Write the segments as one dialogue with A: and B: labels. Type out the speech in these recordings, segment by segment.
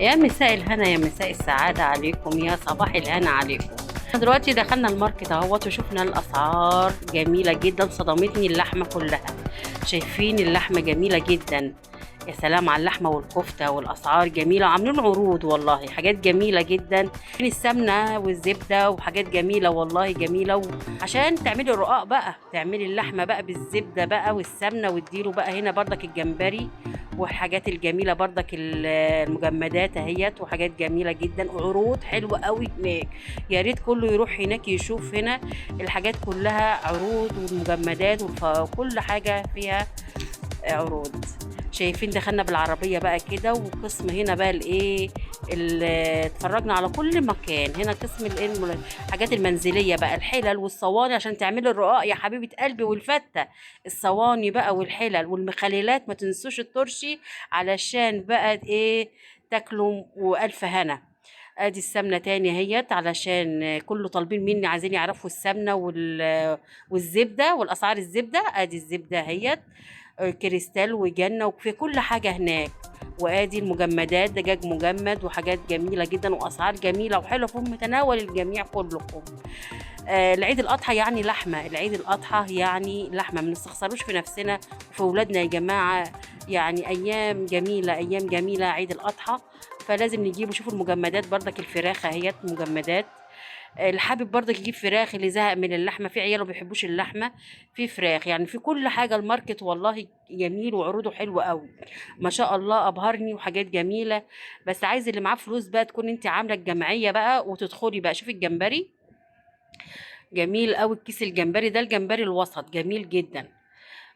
A: يا مساء الهنا، يا مساء السعادة عليكم، يا صباح الهنا عليكم. دلوقتي دخلنا الماركت اهوت وشفنا الأسعار جميلة جدا، صدمتني اللحمة كلها. شايفين اللحمة جميلة جدا. يا سلام على اللحمة والكفتة، والأسعار جميلة، وعاملين عروض والله حاجات جميلة جدا. السمنة والزبدة وحاجات جميلة والله جميلة. عشان تعملي الرقاق بقى، تعملي اللحمة بقى بالزبدة بقى والسمنة، وتديله بقى هنا بردك الجمبري والحاجات الجميلة بردك المجمدات اهيت، وحاجات جميلة جدا، عروض حلوة قوي هناك. يا ريت كله يروح هناك يشوف هنا الحاجات كلها عروض والمجمدات وكل حاجة فيها عروض. شايفين دخلنا بالعربية بقى كده، وقسم هنا بقى الايه، اتفرجنا على كل مكان. هنا قسم الايه الحاجات المنزلية بقى، الحلل والصواني عشان تعملي الرقاق يا حبيبة قلبي، والفتة. الصواني بقى والحلل والمخللات، ما تنسوش الترشي علشان بقى ايه تاكلوا وألف هنا. ادي السمنه تاني اهيت، علشان كله طالبين مني عايزين يعرفوا السمنه والزبده والاسعار. الزبده ادي الزبده اهيت، كريستال وجنة وفي كل حاجة هناك. وادي المجمدات، دجاج مجمد وحاجات جميلة جدا، واسعار جميلة وحلوة في متناول الجميع كلكم. العيد الاضحى يعني لحمة، العيد الاضحى يعني لحمة، ما نستخسروش في نفسنا وفي اولادنا يا جماعة. يعني ايام جميلة، ايام جميلة عيد الاضحى. فلازم نجيب وشوفوا المجمدات بردك، الفراخ اهيت مجمدات. اللي حابب برضك يجيب فراخ، اللي زهق من اللحمه، في عيال ما بيحبوش اللحمه، في فراخ يعني في كل حاجه. الماركت والله جميل وعروضه حلوه قوي، ما شاء الله ابهرني وحاجات جميله. بس عايز اللي معاه فلوس بقى تكون انت عامله الجمعيه بقى وتدخلي بقى شوفي الجمبري جميل قوي. الكيس الجمبري ده الجمبري الوسط جميل جدا.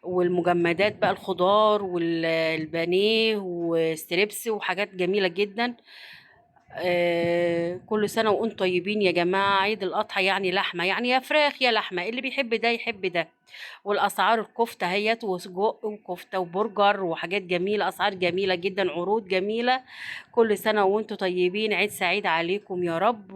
A: والمجمدات بقى الخضار والبانيه وستريبس وحاجات جميله جدا. كل سنة وانتم طيبين يا جماعة. عيد الأضحى يعني لحمة، يعني يا فراخ يا لحمة، اللي بيحب ده يحب ده. والأسعار الكفتة هيت وسجق وكفتة وبرجر وحاجات جميلة، أسعار جميلة جدا، عروض جميلة. كل سنة وانتم طيبين، عيد سعيد عليكم يا رب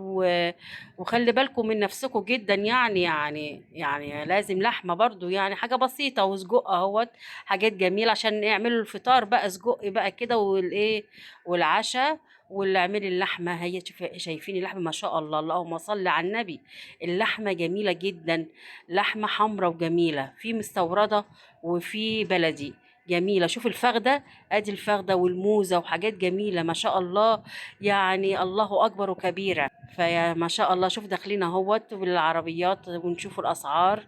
A: وخلي بالكم من نفسكم جدا. يعني لازم لحمة برضو، يعني حاجة بسيطة، وسجق اهوت حاجات جميلة عشان يعملوا الفطار بقى، سجق بقى كده والايه والعشاء. واللي اعملي اللحمه هي شايفين اللحمه ما شاء الله، اللهم صل على النبي. اللحمه جميله جدا، لحمه حمراء وجميله، في مستورده وفي بلدي جميله. شوف الفخده، ادي الفخده والموزه وحاجات جميله ما شاء الله. يعني الله اكبر وكبيره. فيا ما شاء الله، شوف داخلين اهوت بالعربيات ونشوف الاسعار.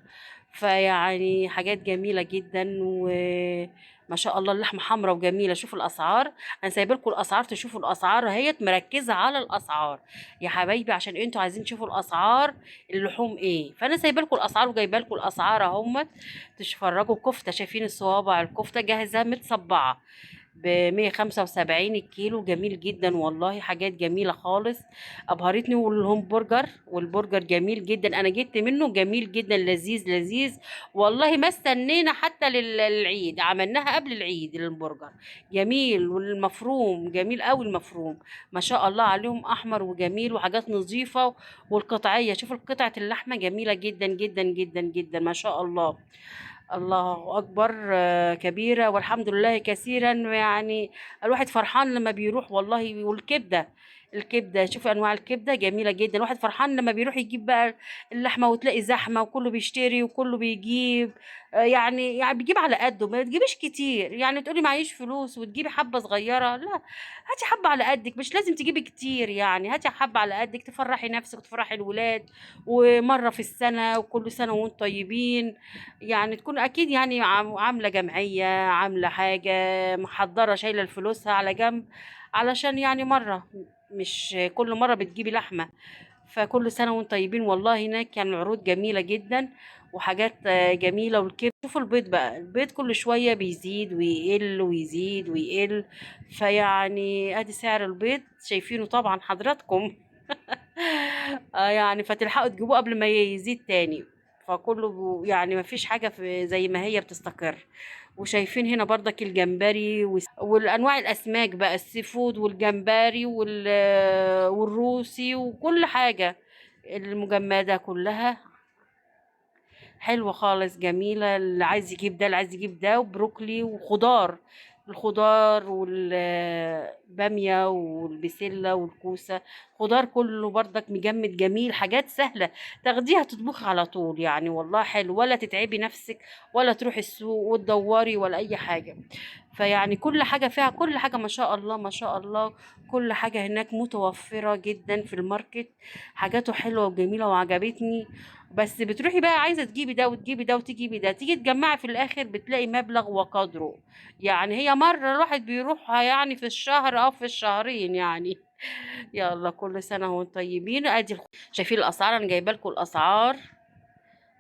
A: فيعني حاجات جميله جدا وما شاء الله، اللحمه حمراء وجميله. شوفوا الاسعار، انا سايبه لكم الاسعار تشوفوا الاسعار اهيت، مركزه على الاسعار يا حبايبي عشان انتوا عايزين تشوفوا الاسعار. اللحوم ايه، فانا سايبه لكم الاسعار وجايبه لكم الاسعار اهمت. تتفرجوا كفته، شايفين الصوابع الكفته جاهزه متصبعه ب 175 الكيلو، جميل جدا والله، حاجات جميله خالص ابهرتني. والهمبرجر والبرجر جميل جدا، انا جبت منه جميل جدا، لذيذ لذيذ والله. ما استنينا حتى للعيد، عملناها قبل العيد البرجر جميل. والمفروم جميل قوي، المفروم ما شاء الله عليهم، احمر وجميل وحاجات نظيفه. والقطعيه، شوفوا قطعه اللحمه جميله جدا جدا جدا جدا ما شاء الله. الله اكبر، كبيره والحمد لله كثيرا. يعني الواحد فرحان لما بيروح والله. والكبده، الكبده شوف انواع الكبده جميله جدا. الواحد فرحان لما بيروح يجيب بقى اللحمه وتلاقي زحمه وكله بيشتري وكله بيجيب. يعني بيجيب على قده، ما تجيبش كتير. يعني تقولي معيش فلوس وتجيبي حبه صغيره، لا، هاتي حبه على قدك، مش لازم تجيبي كتير. يعني هاتي حبه على قدك تفرحي نفسك وتفرحي الولاد، ومره في السنه، وكل سنه وانتم طيبين. يعني تكون اكيد يعني عامله جمعيه، عامله حاجه، محضره شايله الفلوسها على جنب، علشان يعني مره، مش كل مره بتجيبي لحمه. فكل سنه وانتم طيبين والله. هناك يعني العروض جميله جدا وحاجات جميله. والكيف شوفوا البيض بقى، البيض كل شويه بيزيد ويقل ويزيد ويقل. فيعني ادي سعر البيض شايفينه طبعا حضراتكم. يعني فتلحقوا تجيبوه قبل ما يزيد تاني. فكله يعني ما فيش حاجة في زي ما هي بتستقر. وشايفين هنا برضك الجمبري والانواع الاسماك بقى، السي فود والجمبري والروسي وكل حاجة المجمدة كلها حلوة خالص جميلة. اللي عايز يجيب ده، اللي عايز يجيب ده، وبروكلي وخضار. الخضار والبامية والبسلة والكوسة، خضار كله برضك مجمد جميل، حاجات سهلة تاخديها تطبخي على طول يعني، والله حلو، ولا تتعبي نفسك ولا تروحي السوق وتدوري ولا أي حاجة. فيعني كل حاجة فيها، كل حاجة ما شاء الله ما شاء الله، كل حاجة هناك متوفرة جدا في الماركت، حاجاته حلوة وجميلة وعجبتني. بس بتروحي بقى عايزة تجيبي ده وتجيبي ده وتجيبي ده، تيجي تجمعي في الآخر بتلاقي مبلغ وقدره. يعني هي مرة الواحد بيروحها يعني في الشهر أو في الشهرين يعني. يلا كل سنة وانتم طيبين. ادي شايفين الأسعار، أنا جايبة لكم الأسعار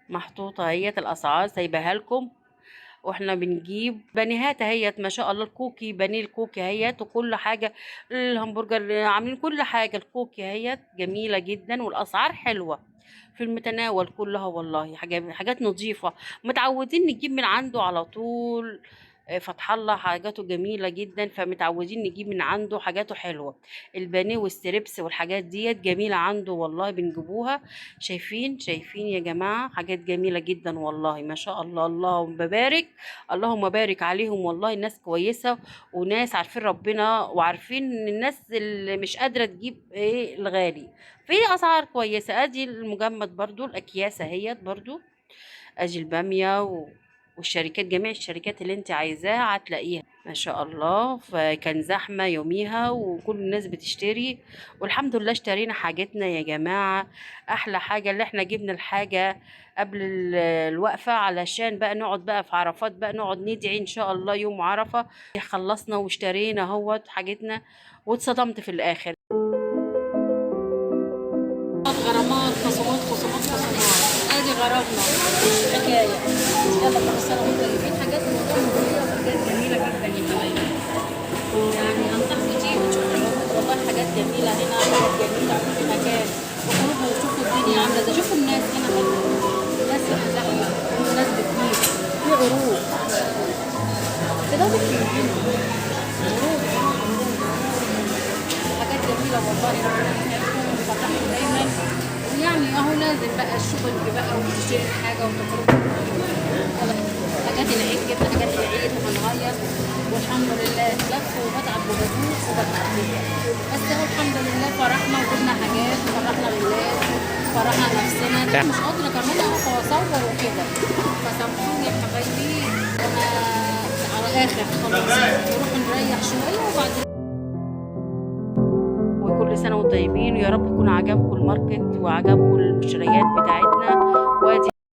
A: محطوطة اهيت، الأسعار سايباها لكم. واحنا بنجيب بانيهات اهيت ما شاء الله، الكوكي بانيه الكوكي اهيت وكل حاجة، الهمبرجر عاملين كل حاجة، الكوكي اهيت جميلة جدا والأسعار حلوة في المتناول كلها، والله حاجات نظيفة، متعودين نجيب من عنده على طول. فتح الله حاجاته جميلة جدا، فمتعودين نجيب من عنده حاجاته حلوة. البانيه والستريبس والحاجات ديت جميلة عنده والله، بنجيبوها. شايفين يا جماعة، حاجات جميلة جدا والله ما شاء الله، اللهم بارك، اللهم بارك عليهم، والله الناس كويسة وناس عارفين ربنا، وعارفين ان الناس اللي مش قادرة تجيب ايه الغالي في اسعار كويسه. ادي المجمد برضو، الاكياس اهيت برضو، ادي الباميه والشركات، جميع الشركات اللي انت عايزاها هتلاقيها ما شاء الله. فكان زحمه يوميها وكل الناس بتشتري، والحمد لله اشترينا حاجتنا يا جماعه. احلى حاجه اللي احنا جبنا الحاجه قبل الوقفه، علشان بقى نقعد بقى في عرفات بقى نقعد ندعي ان شاء الله يوم عرفه. خلصنا واشترينا اهوت حاجتنا، واتصدمت في الاخر. غرامات، خصومات خصومات خصومات، ادي غرامنا حكايه. يلا كل سنه وانتم طيبين. حاجات مغريه وحاجات جميله جدا يا حبايبي، يعني انصحكم تيجوا تشوفوا العروض، والله حاجات جميله هنا، حاجات جميله في كل مكان. وخرجوا وشوفوا الدنيا عامله ازاي، شوفوا الناس هنا حلوه، الناس هنا زحمه، الناس بتجيب في عروض كده بتجيب حاجات جميله والله. ربنا يسعدكم ويفرحكم دايما. يعني اهو لازم بقى الشغل بقى وتشتري حاجه وتخرج. حاجات العيد جبنا حاجات العيد وهنغير، والحمد لله لف وبتعب وبدوس وبتعب، بس هو الحمد لله فرحنا وجبنا حاجات وفرحنا لله وفرحنا نفسنا. مش قادره كمان اقف واصور وكده، فسامحوني يا حبايبي. انا على الاخر خلاص نروح نريح شويه وبعدين. وكل سنة وانتم طيبين، ويا رب يكون عجبكم الماركت وعجبكم المشتريات بتاعتنا.